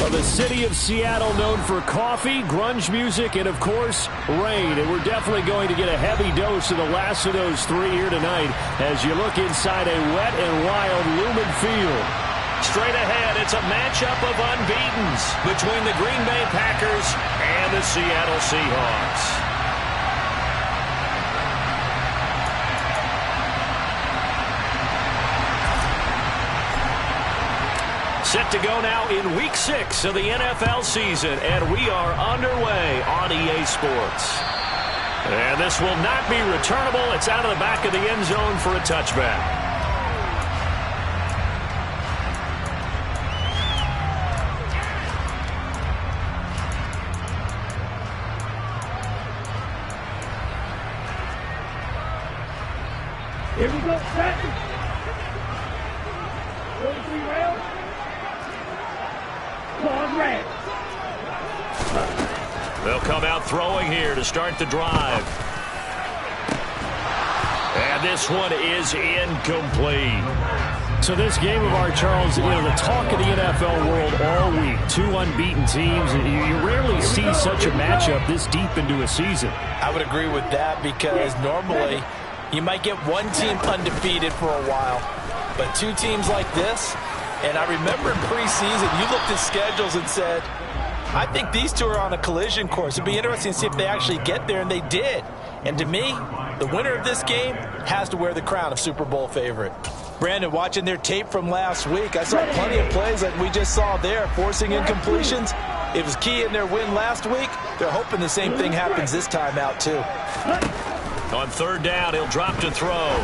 Well, the city of Seattle known for coffee, grunge music, and, of course, rain. And we're definitely going to get a heavy dose of the last of those three here tonight as you look inside a wet and wild Lumen Field. Straight ahead, it's a matchup of unbeatens between the Green Bay Packers and the Seattle Seahawks. Set to go now in Week 6 of the NFL season, and we are underway on EA Sports. And this will not be returnable. It's out of the back of the end zone for a touchback. Here we go, second. 43 rails. Red. They'll come out throwing here to start the drive. And this one is incomplete. So this game of our, Charles, the talk of the NFL world all week. Two unbeaten teams. You rarely see such a matchup this deep into a season. I would agree with that because normally you might get one team undefeated for a while. But two teams like this, and I remember in preseason, you looked at schedules and said, I think these two are on a collision course. It'd be interesting to see if they actually get there, and they did. And to me, the winner of this game has to wear the crown of Super Bowl favorite. Brandon, watching their tape from last week, I saw plenty of plays like we just saw there, forcing incompletions. It was key in their win last week. They're hoping the same thing happens this time out, too. On third down, he'll drop to throw.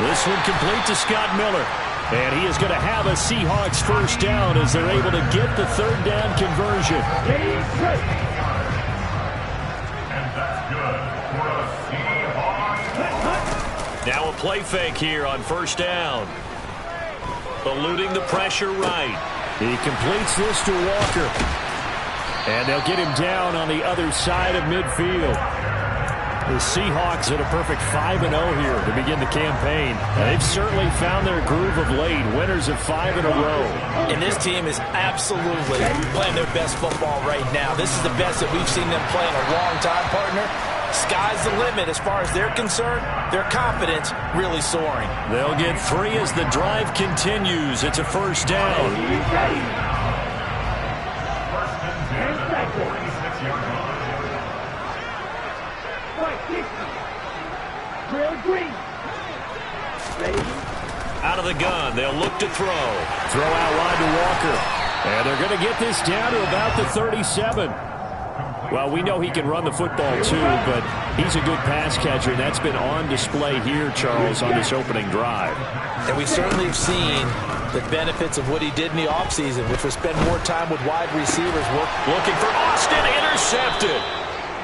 This one complete to Scott Miller. And he is going to have a Seahawks first down as they're able to get the third down conversion. Now a play fake here on first down. Eluding the pressure right. He completes this to Walker. And they'll get him down on the other side of midfield. The Seahawks at a perfect 5-0 here to begin the campaign. And they've certainly found their groove of late. Winners of 5 in a row. And this team is absolutely playing their best football right now. This is the best that we've seen them play in a long time, partner. Sky's the limit as far as they're concerned. Their confidence really soaring. They'll get 3 as the drive continues. It's a first down. Out of the gun, they'll look to throw. Throw out wide to Walker. And they're going to get this down to about the 37. Well, we know he can run the football too, but he's a good pass catcher, and that's been on display here, Charles, on this opening drive. And we certainly have seen the benefits of what he did in the offseason, which was spend more time with wide receivers. Looking for Austin, intercepted.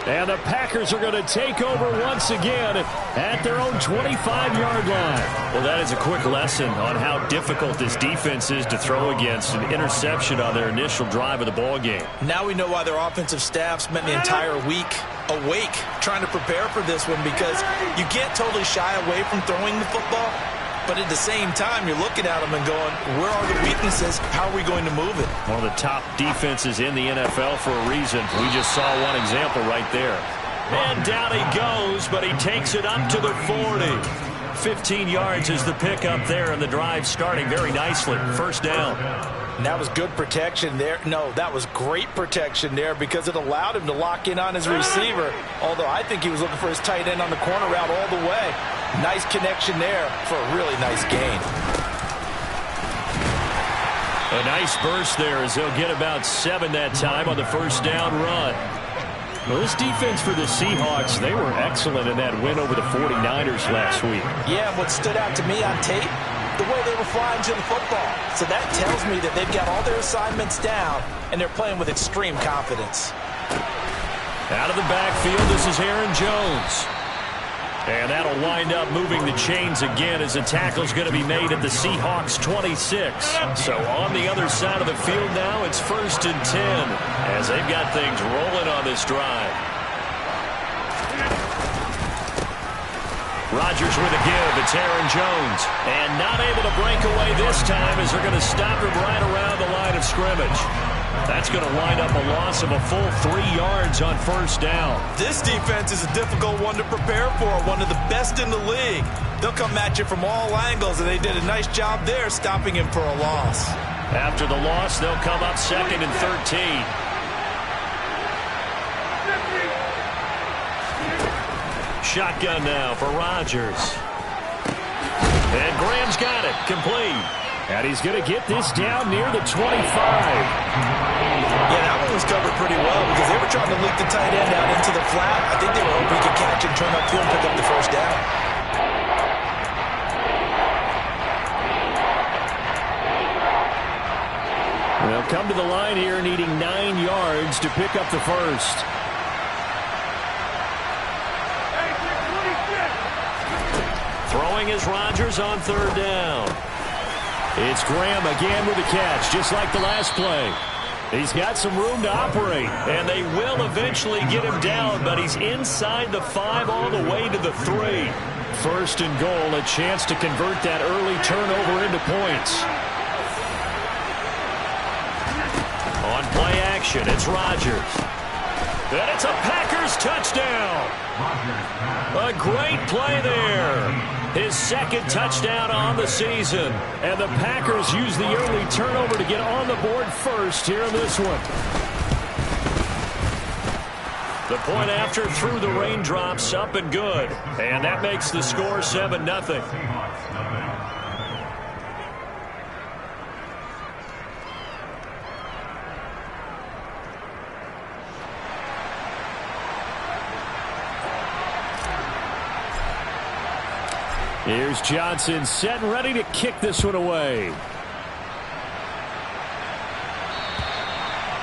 And the Packers are going to take over once again at their own 25-yard line. Well, that is a quick lesson on how difficult this defense is to throw against. An interception on their initial drive of the ball game. Now we know why their offensive staff spent the entire week awake trying to prepare for this one, because you can't totally shy away from throwing the football. But at the same time, you're looking at them and going, where are the weaknesses? How are we going to move it? One of the top defenses in the NFL for a reason. We just saw one example right there. And down he goes, but he takes it up to the 40. 15 yards is the pickup there, and the drive starting very nicely. First down. And that was good protection there. No, that was great protection there because it allowed him to lock in on his receiver, although I think he was looking for his tight end on the corner route all the way. Nice connection there for a really nice gain. A nice burst there as they'll get about 7 that time on the first down run. Well, this defense for the Seahawks, they were excellent in that win over the 49ers last week. Yeah, what stood out to me on tape, the way they were flying to the football. So that tells me that they've got all their assignments down, and they're playing with extreme confidence. Out of the backfield, this is Aaron Jones. And that'll wind up moving the chains again as the tackle's going to be made at the Seahawks 26. So on the other side of the field now, it's 1st and 10 as they've got things rolling on this drive. Rodgers with a give. It's Aaron Jones. And not able to break away this time as they're going to stop him right around the line of scrimmage. That's going to wind up a loss of a full 3 yards on first down. This defense is a difficult one to prepare for, one of the best in the league. They'll come at you from all angles, and they did a nice job there stopping him for a loss. After the loss, they'll come up 2nd and 13. Shotgun now for Rodgers. And Graham's got it, complete. And he's going to get this down near the 25. Yeah, that one was covered pretty well because they were trying to leak the tight end out into the flat. I think they were hoping he could catch and turn upfield and pick up the first down. They'll come to the line here needing 9 yards to pick up the first. Throwing is Rodgers on 3rd down. It's Graham again with a catch, just like the last play. He's got some room to operate. And they will eventually get him down, but he's inside the 5 all the way to the 3. 1st and goal, a chance to convert that early turnover into points. On play action, it's Rodgers. And it's a Packers touchdown. A great play there. His 2nd touchdown on the season. And the Packers use the early turnover to get on the board first here in this one. The point after through the raindrops, up and good. And that makes the score 7-0. Here's Johnson set and ready to kick this one away.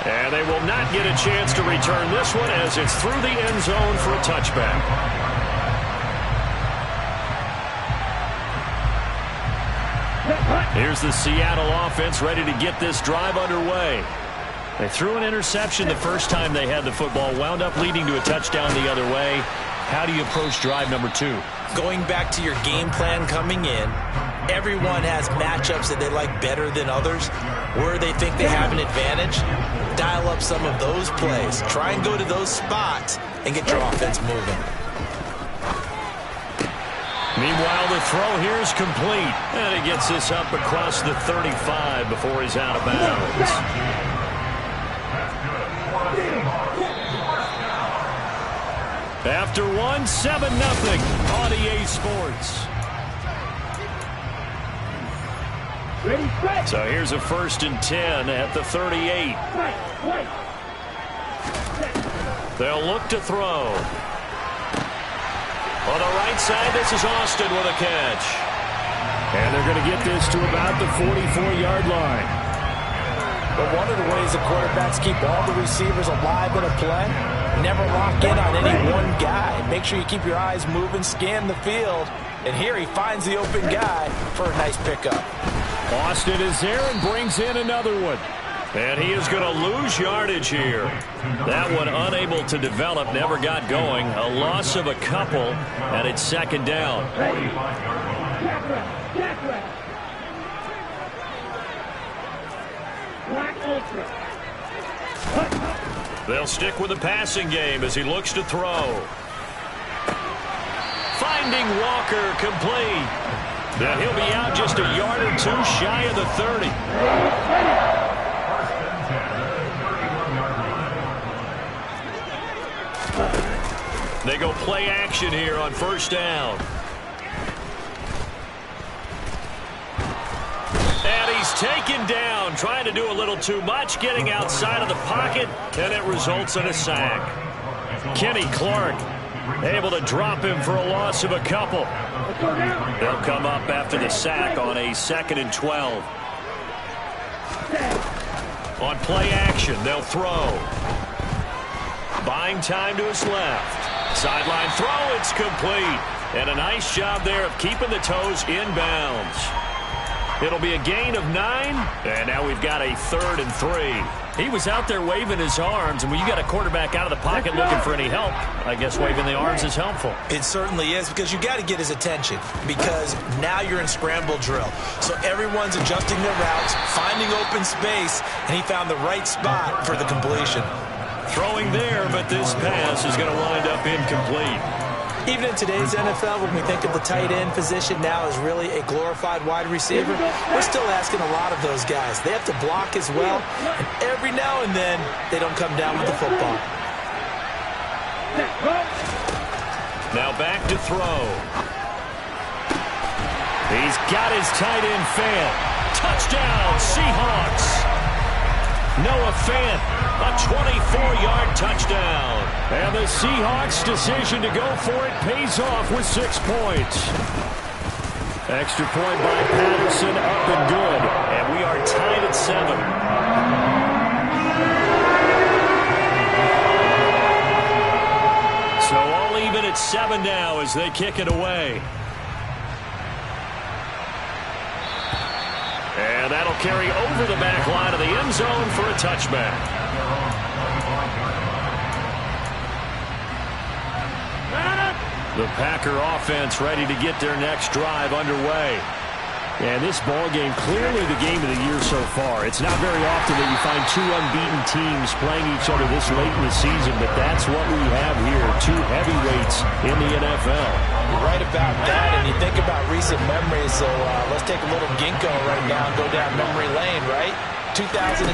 And they will not get a chance to return this one as it's through the end zone for a touchback. Here's the Seattle offense ready to get this drive underway. They threw an interception the first time they had the football, wound up leading to a touchdown the other way. How do you approach drive number 2? Going back to your game plan coming in, everyone has matchups that they like better than others. Where they think they have an advantage, dial up some of those plays. Try and go to those spots and get your offense moving. Meanwhile, the throw here is complete. And he gets this up across the 35 before he's out of bounds. After 7-0 on EA Sports. So here's a 1st and 10 at the 38. They'll look to throw. On the right side, this is Austin with a catch. And they're going to get this to about the 44-yard line. But one of the ways the quarterbacks keep all the receivers alive in a play, never lock in on any one guy. Make sure you keep your eyes moving, scan the field. And here he finds the open guy for a nice pickup. Austin is there and brings in another one. And he is going to lose yardage here. That one unable to develop, never got going. A loss of a couple, and it's 2nd down. They'll stick with the passing game as he looks to throw. Finding Walker complete. And he'll be out just a yard or 2 shy of the 30. They go play action here on 1st down. And he's taken down, trying to do a little too much, getting outside of the pocket, and it results in a sack. Kenny Clark able to drop him for a loss of a couple. They'll come up after the sack on a 2nd and 12. On play action, they'll throw. Buying time to his left. Sideline throw, it's complete. And a nice job there of keeping the toes inbounds. It'll be a gain of 9, and now we've got a 3rd and 3. He was out there waving his arms, and when you got a quarterback out of the pocket looking for any help, I guess waving the arms is helpful. It certainly is, because you got to get his attention, because now you're in scramble drill. So everyone's adjusting their routes, finding open space, and he found the right spot for the completion. Throwing there, but this pass is going to wind up incomplete. Even in today's NFL, when we think of the tight end position now as really a glorified wide receiver, we're still asking a lot of those guys. They have to block as well, and every now and then, they don't come down with the football. Now back to throw. He's got his tight end Fant. Touchdown, Seahawks. Noah Fant, a 24-yard touchdown. And the Seahawks' decision to go for it pays off with 6 points. Extra point by Patterson, up and good. And we are tied at 7. So all even at 7 now as they kick it away. And that'll carry over the back line of the end zone for a touchback. The Packer offense ready to get their next drive underway. And this ball game, clearly the game of the year so far. It's not very often that you find 2 unbeaten teams playing each other this late in the season, but that's what we have here, 2 heavyweights in the NFL. You're right about that, and you think about recent memories, so let's take a little ginkgo right now and go down memory lane, right? 2007,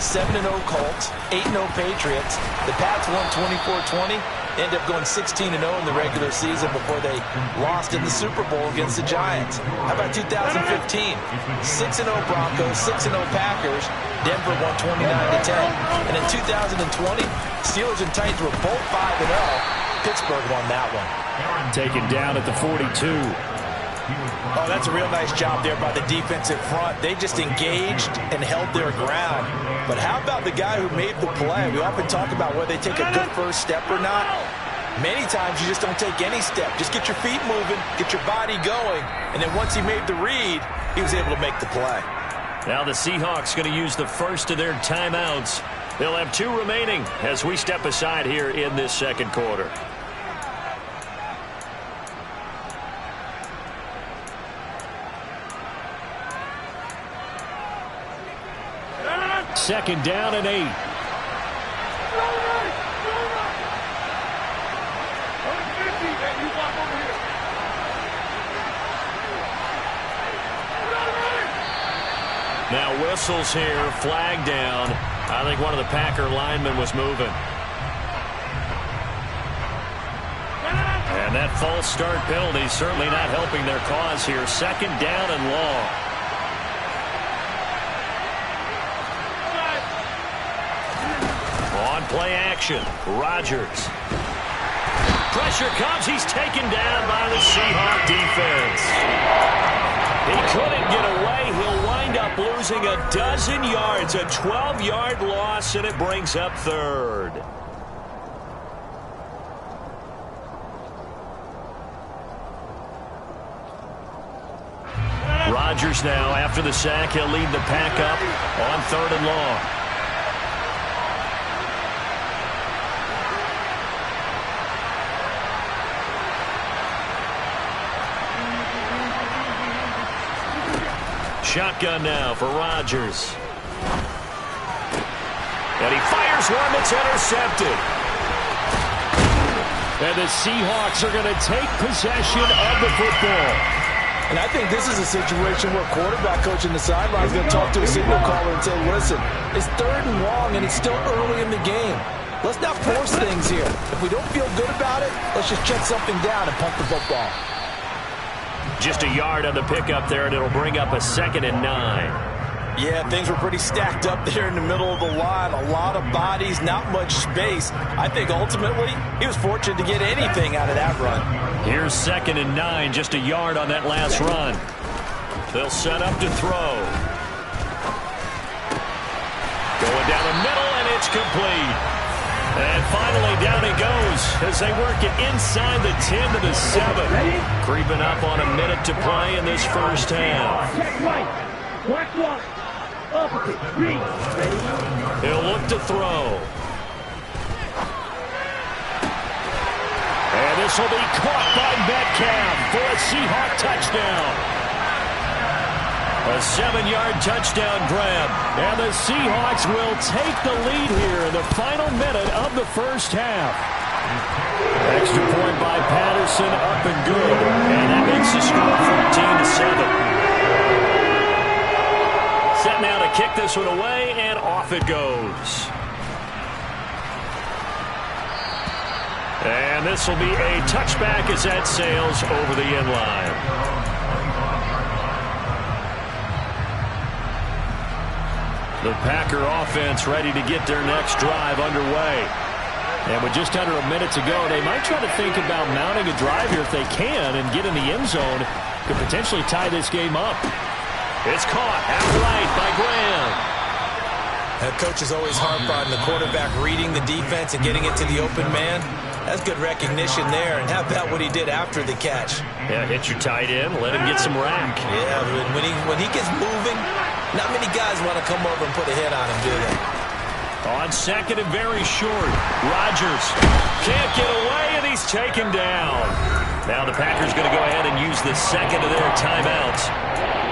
7-0 Colts, 8-0 Patriots. The Pats won 24-20. Ended up going 16-0 in the regular season before they lost in the Super Bowl against the Giants. How about 2015? 6-0 Broncos, 6-0 Packers. Denver won 29-10. And in 2020, Steelers and Titans were both 5-0. Pittsburgh won that one. Taken down at the 42. Oh, that's a real nice job there by the defensive front. They just engaged and held their ground. But how about the guy who made the play? We often talk about whether they take a good first step or not. Many times you just don't take any step. Just get your feet moving, get your body going, and then once he made the read, he was able to make the play. Now the Seahawks going to use the first of their timeouts. They'll have 2 remaining as we step aside here in this second quarter. Second down and 8. Now whistles here, flag down. I think one of the Packer linemen was moving. And that false start penalty certainly not helping their cause here. Second down and long. On play action, Rodgers. Pressure comes. He's taken down by the Seahawk defense. He couldn't get away. He'll wind up losing a dozen yards. A 12-yard loss, and it brings up 3rd. Rodgers now, after the sack, he'll lead the pack up on 3rd and long. Shotgun now for Rodgers. And he fires one that's intercepted. And the Seahawks are going to take possession of the football. And I think this is a situation where quarterback coach in the sideline is going to talk to a signal caller and say, listen, it's 3rd and long and it's still early in the game. Let's not force things here. If we don't feel good about it, let's just check something down and pump the football. Just a yard on the pickup there, and it'll bring up a 2nd and 9. Yeah, things were pretty stacked up there in the middle of the line. A lot of bodies, not much space. I think ultimately he was fortunate to get anything out of that run. Here's 2nd and 9, just a yard on that last run. They'll set up to throw. Going down the middle, and it's complete. And finally, down he goes as they work it inside the 10 to the 7. Creeping up on a minute to play in this first half. Check right. Black block. Opposite. Read. Ready? He'll look to throw. And this will be caught by Metcalf for a Seahawk touchdown. A 7-yard touchdown grab. And the Seahawks will take the lead here in the final minute of the first half. Extra point by Patterson, up and good. And that makes the score 14 to 7. Set now to kick this one away, and off it goes. And this will be a touchback as that sails over the end line. The Packer offense ready to get their next drive underway. And with just under a minute to go, they might try to think about mounting a drive here if they can and get in the end zone. Could potentially tie this game up. It's caught outright by Graham. Head coach is always harp on the quarterback reading the defense and getting it to the open man. That's good recognition there. And how about what he did after the catch? Yeah, hit your tight end, let him get some rack. Yeah, when he gets moving, not many guys want to come over and put a hit on him, do they? On second and very short, Rodgers can't get away, and he's taken down. Now the Packers going to go ahead and use the second of their timeouts,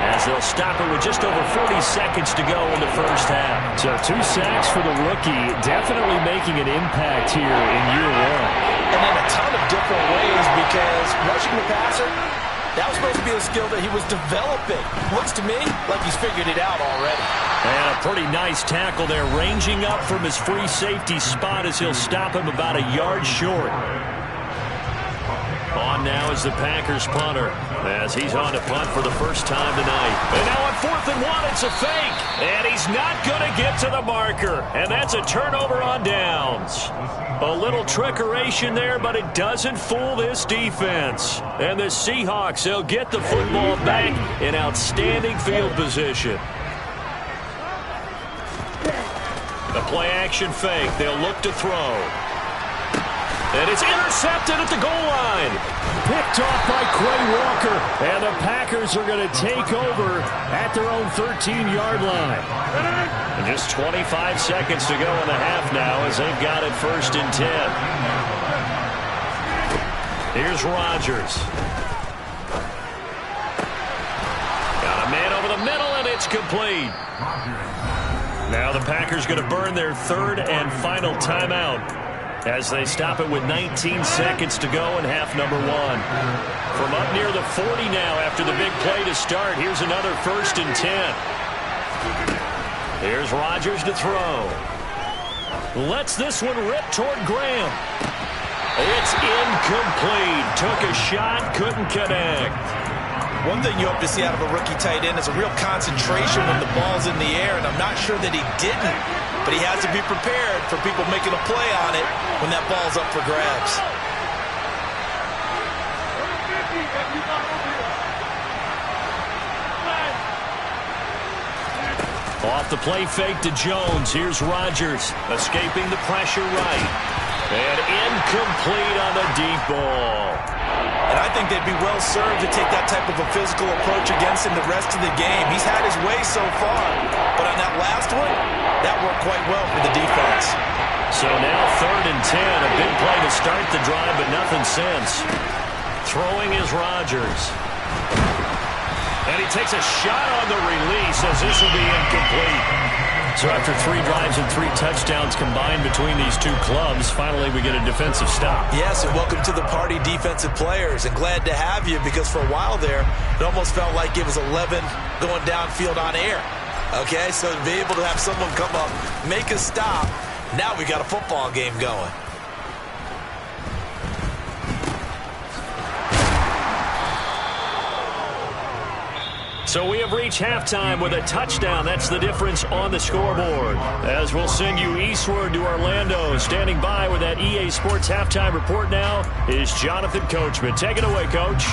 as they'll stop it with just over 40 seconds to go in the first half. So 2 sacks for the rookie, definitely making an impact here in year one. And in a ton of different ways, because rushing the passer, that was supposed to be a skill that he was developing. Looks to me like he's figured it out already. And a pretty nice tackle there, ranging up from his free safety spot as he'll stop him about a yard short. On now is the Packers punter, as he's on to punt for the first time tonight. And now on 4th and 1, it's a fake. And he's not going to get to the marker. And that's a turnover on downs. A little trickeration there, but it doesn't fool this defense. And the Seahawks, they'll get the football back in outstanding field position. The play-action fake. They'll look to throw. And it's intercepted at the goal line. Picked off by Quay Walker. And the Packers are going to take over at their own 13-yard line. And just 25 seconds to go in the half now as they've got it 1st and 10. Here's Rodgers. Got a man over the middle, and it's complete. Now the Packers going to burn their 3rd and final timeout, as they stop it with 19 seconds to go in half number 1. From up near the 40 now after the big play to start, here's another 1st and 10. Here's Rodgers to throw. Lets this one rip toward Graham. It's incomplete. Took a shot, couldn't connect. One thing you hope to see out of a rookie tight end is a real concentration when the ball's in the air, and I'm not sure that he didn't. But he has to be prepared for people making a play on it when that ball's up for grabs. Off the play fake to Jones. Here's Rodgers escaping the pressure right. And incomplete on the deep ball. And I think they'd be well served to take that type of a physical approach against him the rest of the game. He's had his way so far. But on that last one, that worked quite well for the defense. So now 3rd and 10. A big play to start the drive, but nothing since. Throwing is Rodgers. And he takes a shot on the release as this will be incomplete. So after 3 drives and 3 touchdowns combined between these two clubs, finally we get a defensive stop. Yes, and welcome to the party, defensive players. And glad to have you, because for a while there, it almost felt like it was 11 going downfield on air. Okay, so to be able to have someone come up, make a stop, now we got a football game going. So we have reached halftime with a touchdown. That's the difference on the scoreboard. As we'll send you eastward to Orlando. Standing by with that EA Sports halftime report now is Jonathan Coachman. Take it away, Coach.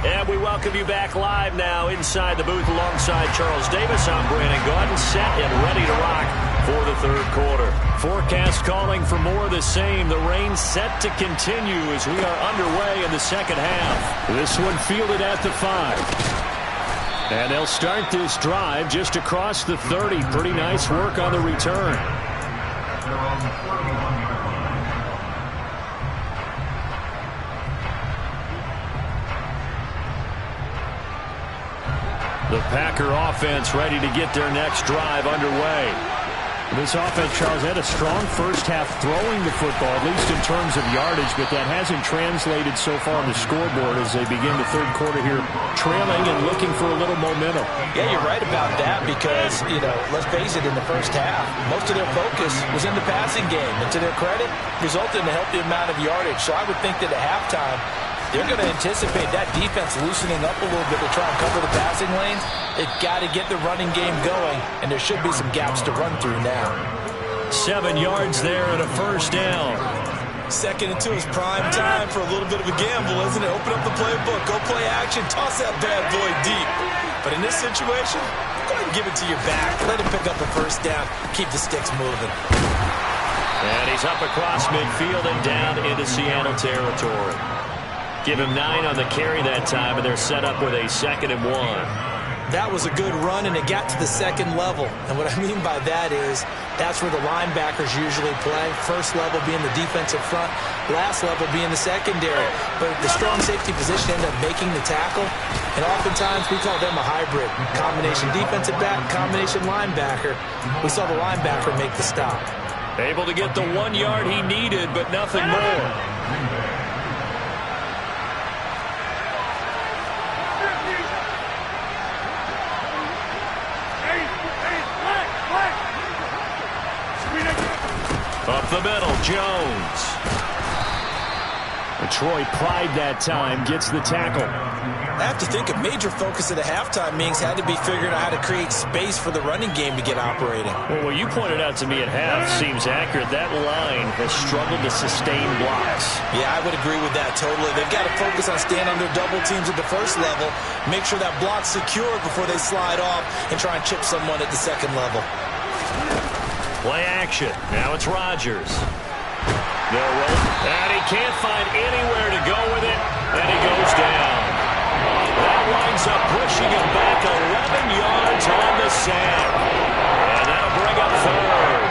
And we welcome you back live now inside the booth alongside Charles Davis. I'm Brandon Gaudin, set and ready to rock for the third quarter. Forecast calling for more of the same. The rain set to continue as we are underway in the second half. This one fielded at the 5. And they'll start this drive just across the 30. Pretty nice work on the return. The Packer offense ready to get their next drive underway. This offense, Charles, had a strong first half throwing the football, at least in terms of yardage, but that hasn't translated so far on the scoreboard as they begin the third quarter here, trailing and looking for a little momentum. Yeah, you're right about that because, let's face it, in the first half, most of their focus was in the passing game. And to their credit, resulted in a healthy amount of yardage. So I would think that at halftime, they're going to anticipate that defense loosening up a little bit to try and cover the passing lanes. They've got to get the running game going, and there should be some gaps to run through now. 7 yards there and a first down. Second and 2 is prime time for a little bit of a gamble, isn't it? Open up the playbook, go play action, toss that bad boy deep. But in this situation, go ahead and give it to your back. Let him pick up a first down. Keep the sticks moving. And he's up across midfield and down into Seattle territory. Give him 9 on the carry that time, and they're set up with a 2nd and 1. That was a good run, and it got to the second level. And what I mean by that is that's where the linebackers usually play. First level being the defensive front, last level being the secondary. But the strong safety position ended up making the tackle. And oftentimes we call them a hybrid. Combination defensive back, combination linebacker. We saw the linebacker make the stop. Able to get the 1 yard he needed, but nothing more. Up the middle, Jones. Troy Pride that time gets the tackle. I have to think a major focus at the halftime meetings had to be figuring out how to create space for the running game to get operating. Well, what you pointed out to me at half seems accurate. That line has struggled to sustain blocks. Yeah, I would agree with that totally. They've got to focus on staying under double teams at the first level, make sure that block's secured before they slide off and try and chip someone at the second level. Play action. Now it's Rodgers. They'll roll. And he can't find anywhere to go with it. And he goes down. That winds up pushing him back 11 yards on the sack. And that'll bring up third.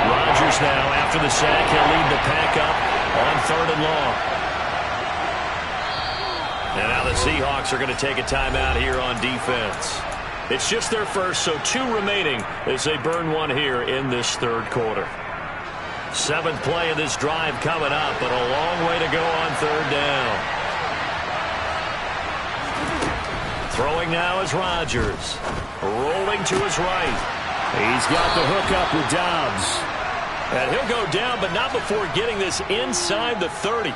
Rodgers now, after the sack, he'll lead the pack up on 3rd and long. And now the Seahawks are going to take a timeout here on defense. It's just their first, so 2 remaining as they burn 1 here in this third quarter. 7th play of this drive coming up, but a long way to go on 3rd down. Throwing now is Rodgers. Rolling to his right. He's got the hook up with Dobbs. And he'll go down, but not before getting this inside the 30.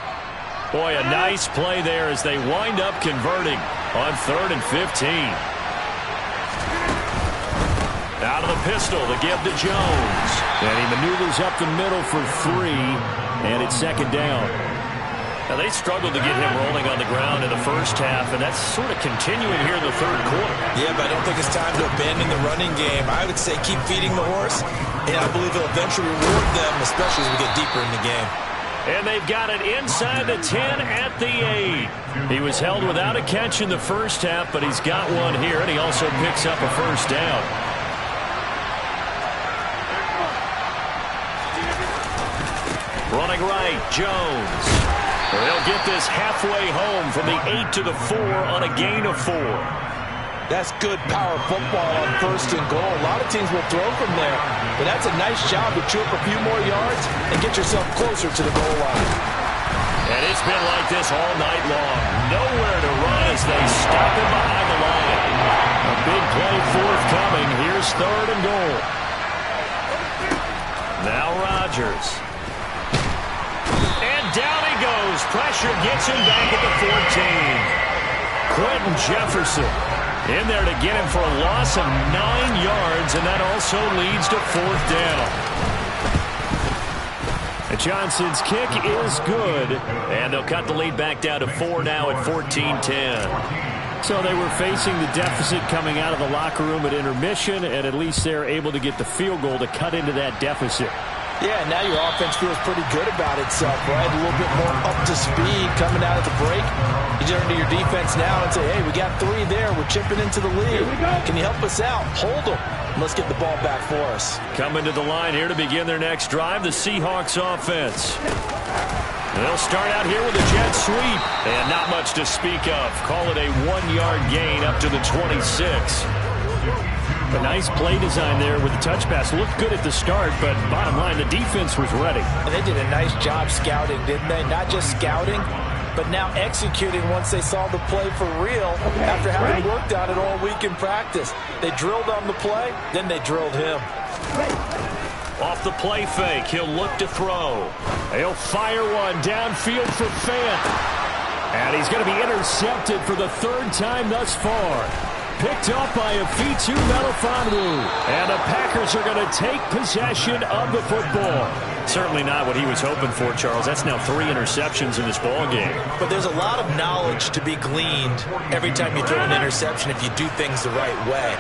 Boy, a nice play there as they wind up converting on 3rd and 15. Out of the pistol, the give to Jones. And he maneuvers up the middle for 3, and it's 2nd down. Now, they struggled to get him rolling on the ground in the first half, and that's sort of continuing here in the third quarter. Yeah, but I don't think it's time to abandon the running game. I would say keep feeding the horse, and I believe it'll eventually reward them, especially as we get deeper in the game. And they've got it inside the 10 at the 8. He was held without a catch in the first half, but he's got one here, and he also picks up a first down. Running right, Jones. They'll get this halfway home from the 8 to the 4 on a gain of 4. That's good power football on 1st and goal. A lot of teams will throw from there, but that's a nice job to chew up a few more yards and get yourself closer to the goal line. And it's been like this all night long. Nowhere to run as they stop him behind the line. A big play forthcoming. Here's 3rd and goal. Now Rodgers. And down he goes. Pressure gets him back at the 14. Quentin Jefferson in there to get him for a loss of 9 yards, and that also leads to 4th down. And Johnson's kick is good, and they'll cut the lead back down to 4 now at 14-10. So they were facing the deficit coming out of the locker room at intermission, and at least they're able to get the field goal to cut into that deficit. Yeah, now your offense feels pretty good about itself, right? A little bit more up to speed coming out of the break. You turn to your defense now and say, hey, we got 3 there. We're chipping into the lead. Can you help us out? Hold them. Let's get the ball back for us. Coming to the line here to begin their next drive, the Seahawks offense. They'll start out here with a jet sweep. And not much to speak of. Call it a 1-yard gain up to the 26. A nice play design there with the touch pass. Looked good at the start, but bottom line, the defense was ready. And they did a nice job scouting, didn't they? Not just scouting, but now executing once they saw the play for real after having worked on it all week in practice. They drilled on the play, then they drilled him. Off the play fake, he'll look to throw. He'll fire one downfield for Fant. And he's going to be intercepted for the 3rd time thus far. Picked up by Afitu Melifonwu. And the Packers are going to take possession of the football. Certainly not what he was hoping for, Charles. That's now 3 interceptions in this ball game. But there's a lot of knowledge to be gleaned every time you throw an interception if you do things the right way.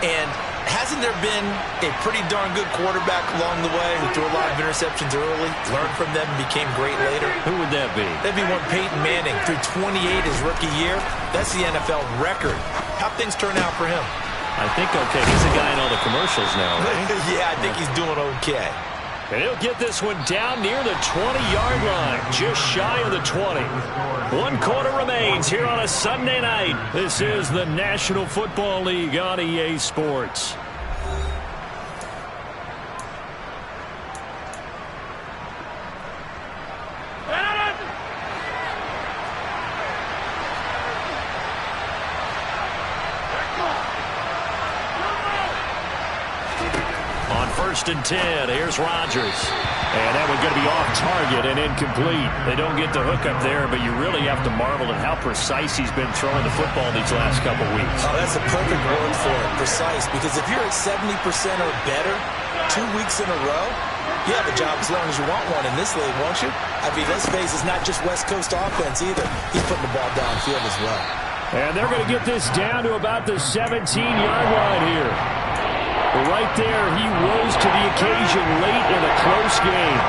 And hasn't there been a pretty darn good quarterback along the way who threw a lot of interceptions early, learned from them, and became great later? Who would that be? That'd be one Peyton Manning, threw 28 his rookie year. That's the NFL record. How'd things turn out for him? I think okay. He's the guy in all the commercials now, right? Yeah, I think he's doing okay. And he'll get this one down near the 20-yard line, just shy of the 20. 1 quarter remains here on a Sunday night. This is the National Football League on EA Sports. On 1st and 10, here's Rodgers. And that one's going to be off target and incomplete. They don't get the hook up there, but you really have to marvel at how precise he's been throwing the football these last couple weeks. Oh, that's a perfect word for it, precise, because if you're at 70% or better 2 weeks in a row, you have a job as long as you want one in this league, won't you? I mean, let's face it, it's not just West Coast offense either. He's putting the ball downfield as well. And they're going to get this down to about the 17-yard line here. Right there, he rose to the occasion late in a close game.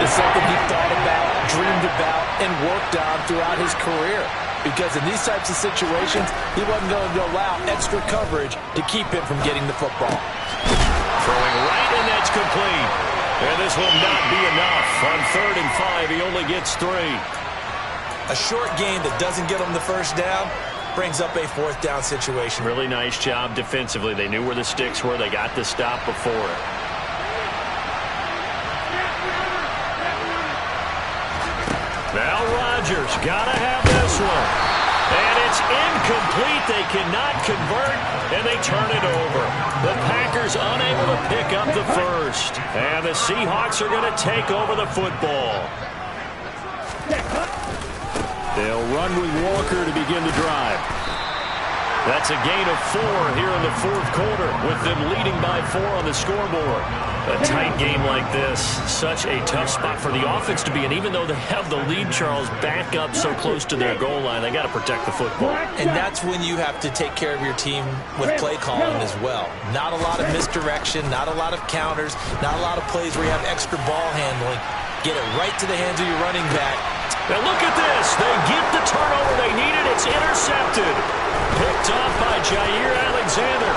It's something he thought about, dreamed about, and worked on throughout his career. Because in these types of situations, he wasn't going to allow extra coverage to keep him from getting the football. Throwing right, and that's complete. And this will not be enough. On 3rd and 5, he only gets 3. A short gain that doesn't get him the first down brings up a 4th down situation. Really nice job defensively. They knew where the sticks were. They got the stop before it. Now Rodgers got to have this one. And it's incomplete. They cannot convert, and they turn it over. The Packers unable to pick up the first. And the Seahawks are going to take over the football. They'll run with Walker to begin the drive. That's a gain of 4 here in the 4th quarter, with them leading by 4 on the scoreboard. A tight game like this, such a tough spot for the offense to be in. Even though they have the lead, Charles, back up so close to their goal line, they got to protect the football. And that's when you have to take care of your team with play calling as well. Not a lot of misdirection, not a lot of counters, not a lot of plays where you have extra ball handling. Get it right to the hands of your running back. Now look at this. They get the turnover they needed. It's intercepted. Picked off by Jair Alexander.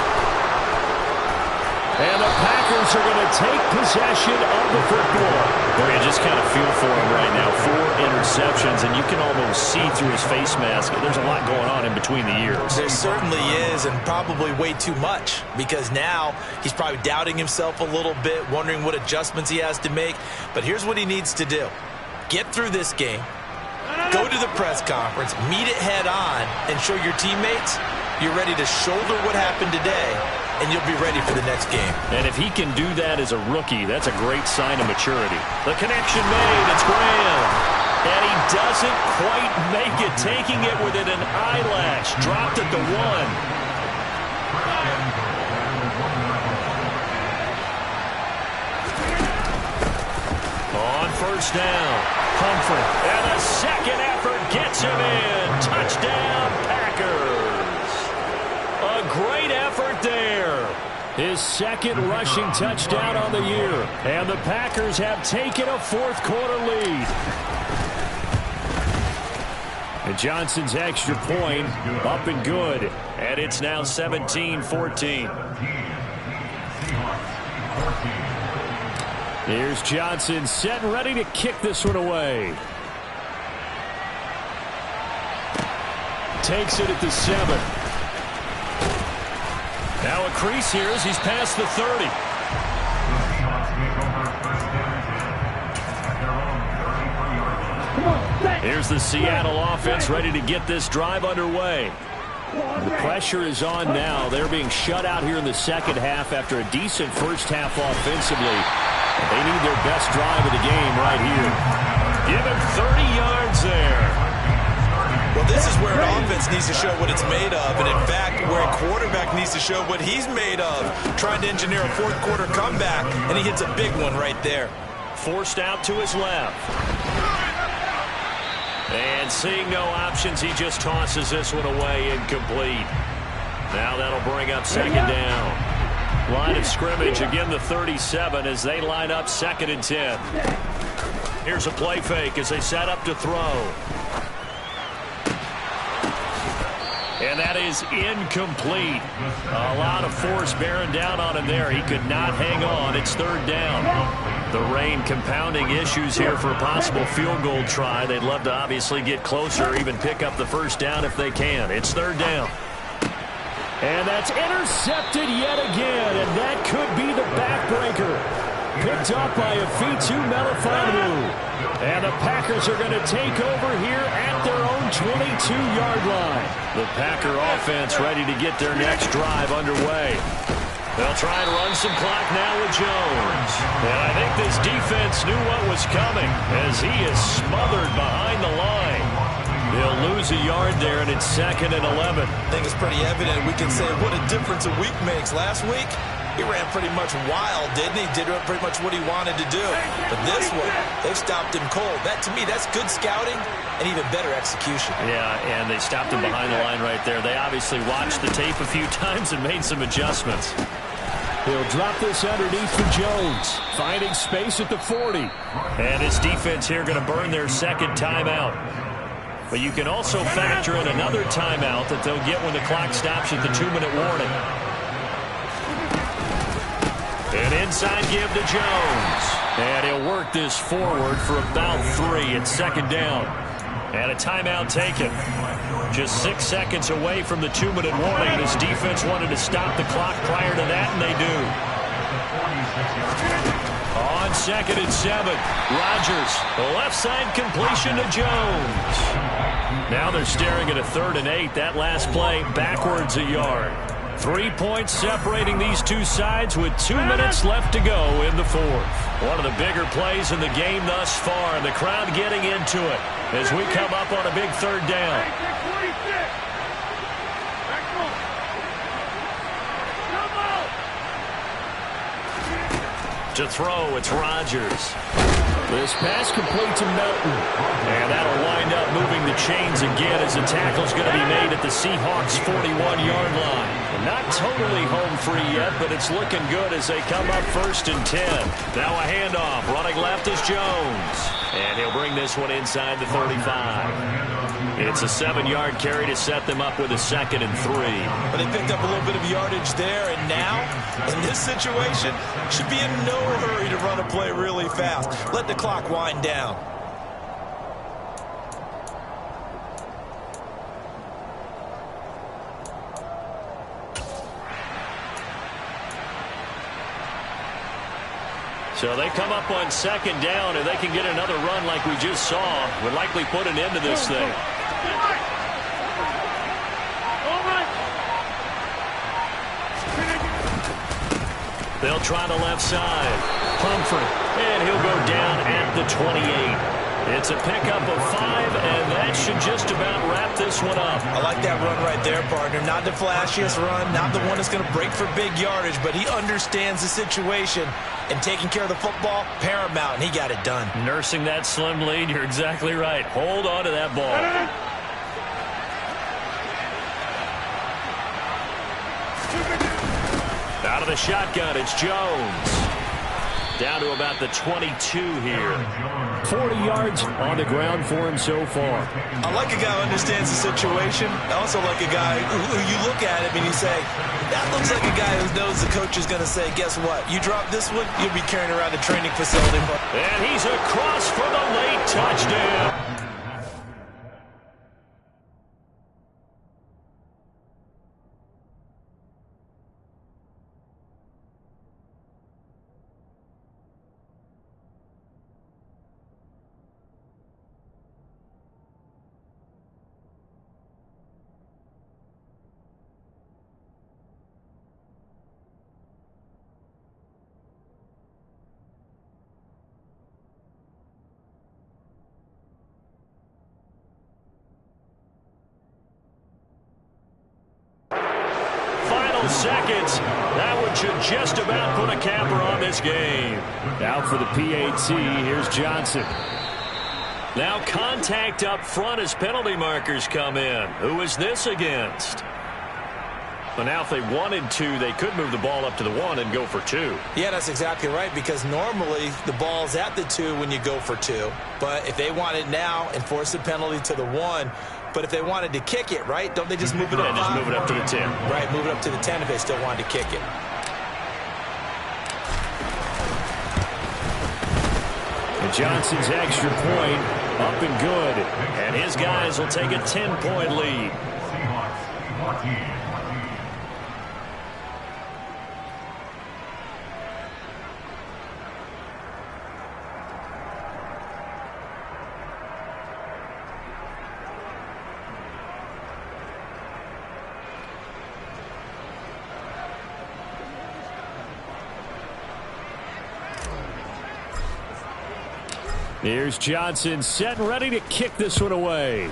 And the Packers are going to take possession of the football. Well, you just kind of feel for him right now. 4 interceptions, and you can almost see through his face mask. There's a lot going on in between the ears. There certainly is, and probably way too much, because now he's probably doubting himself a little bit, wondering what adjustments he has to make. But here's what he needs to do. Get through this game, go to the press conference, meet it head on, and show your teammates you're ready to shoulder what happened today, and you'll be ready for the next game. And if he can do that as a rookie, that's a great sign of maturity. The connection made. It's Graham. And he doesn't quite make it, taking it within an eyelash. Dropped at the 1. On 1st down, Humphrey. And a second effort gets him in. Touchdown, Packers. His second rushing touchdown on the year. And the Packers have taken a fourth-quarter lead. And Johnson's extra point up and good. And it's now 17-14. Here's Johnson set and ready to kick this one away. Takes it at the 7. Now a crease here as he's past the 30. Here's the Seattle offense ready to get this drive underway. The pressure is on now. They're being shut out here in the second half after a decent first half offensively. They need their best drive of the game right here. Give him 30 yards there. Well, this is where an offense needs to show what it's made of, and in fact, where a quarterback needs to show what he's made of, trying to engineer a fourth-quarter comeback, and he hits a big one right there. Forced out to his left. And seeing no options, he just tosses this one away, incomplete. Now that'll bring up second down. Line of scrimmage, again the 37 as they line up 2nd and 10. Here's a play fake as they set up to throw. And that is incomplete. A lot of force bearing down on him there. He could not hang on. It's 3rd down. The rain compounding issues here for a possible field goal try. They'd love to obviously get closer or even pick up the first down if they can. It's 3rd down. And that's intercepted yet again. And that could be the backbreaker. Picked up by Afitu Melifonwu. And the Packers are going to take over here at their own 22-yard line. The Packer offense ready to get their next drive underway. They'll try and run some clock now with Jones. And I think this defense knew what was coming as he is smothered behind the line. They'll lose a yard there, and it's 2nd and 11. I think it's pretty evident. We can say what a difference a week makes. Last week, he ran pretty much wild, didn't he? Did pretty much what he wanted to do. But this one, they've stopped him cold. That, to me, that's good scouting and even better execution. Yeah, and they stopped him behind the line right there. They obviously watched the tape a few times and made some adjustments. He'll drop this underneath for Jones. Finding space at the 40. And his defense here going to burn their second timeout. But you can also factor in another timeout that they'll get when the clock stops at the 2-minute warning. An inside give to Jones. And he'll work this forward for about 3 at 2nd down. And a timeout taken. Just 6 seconds away from the 2-minute warning. This defense wanted to stop the clock prior to that, and they do. On 2nd and 7, Rodgers, left side completion to Jones. Now they're staring at a 3rd and 8. That last play backwards a yard. 3 points separating these two sides with 2 minutes left to go in the 4th. One of the bigger plays in the game thus far, and the crowd getting into it as we come up on a big 3rd down. To throw, it's Rodgers. This pass complete to Melton. And that'll wind up moving the chains again as the tackle's going to be made at the Seahawks' 41-yard line. Not totally home free yet, but it's looking good as they come up 1st and 10. Now a handoff. Running left is Jones. And he'll bring this one inside the 35. It's a 7-yard carry to set them up with a 2nd and 3. But they picked up a little bit of yardage there, and now, in this situation, should be in no hurry to run a play really fast. Let the clock wind down. So they come up on 2nd down, and they can get another run like we just saw. Would likely put an end to this thing. They'll try the left side. Humphrey, and he'll go down at the 28. It's a pickup of 5, and that should just about wrap this one up. I like that run right there, partner. Not the flashiest run, not the one that's going to break for big yardage, but he understands the situation, and taking care of the football, paramount, and he got it done. Nursing that slim lead, you're exactly right. Hold on to that ball. Out of Out of the shotgun, it's Jones. Down to about the 22 here. 40 yards on the ground for him so far. I like a guy who understands the situation. I also like a guy who you look at him and you say, that looks like a guy who knows the coach is going to say, guess what? You drop this one, you'll be carrying around a training facility. And he's across for the late touchdown. Seconds. That one should just about put a capper on this game. Out for the PAT. Here's Johnson. Now contact up front as penalty markers come in. Who is this against? But now if they wanted to, they could move the ball up to the 1 and go for 2. Yeah, that's exactly right, because normally the ball's at the 2 when you go for 2. But if they want it now and force the penalty to the 1, but if they wanted to kick it, right, don't they just move it up? Yeah, just move it up to the 10. Right, move it up to the 10 if they still wanted to kick it. And Johnson's extra point up and good. And his guys will take a 10-point lead. Here's Johnson set and ready to kick this one away.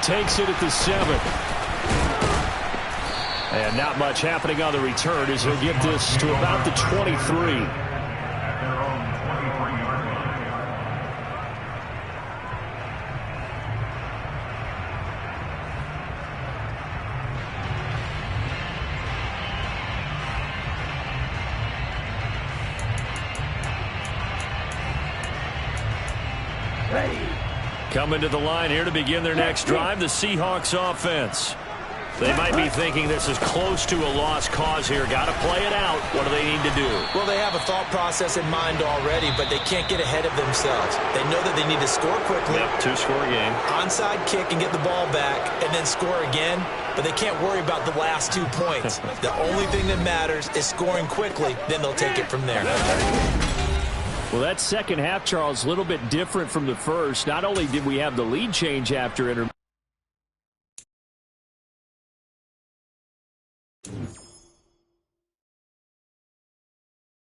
Takes it at the 7. And not much happening on the return as he'll get this to about the 23. Coming to the line here to begin their next drive, the Seahawks offense. They might be thinking this is close to a lost cause here. Got to play it out. What do they need to do? Well, they have a thought process in mind already, but they can't get ahead of themselves. They know that they need to score quickly. Yep, 2-score game. Onside kick and get the ball back, and then score again. But they can't worry about the last 2 points. The only thing that matters is scoring quickly. Then they'll take it from there. Well, that second half, Charles, a little bit different from the first. Not only did we have the lead change after intermission,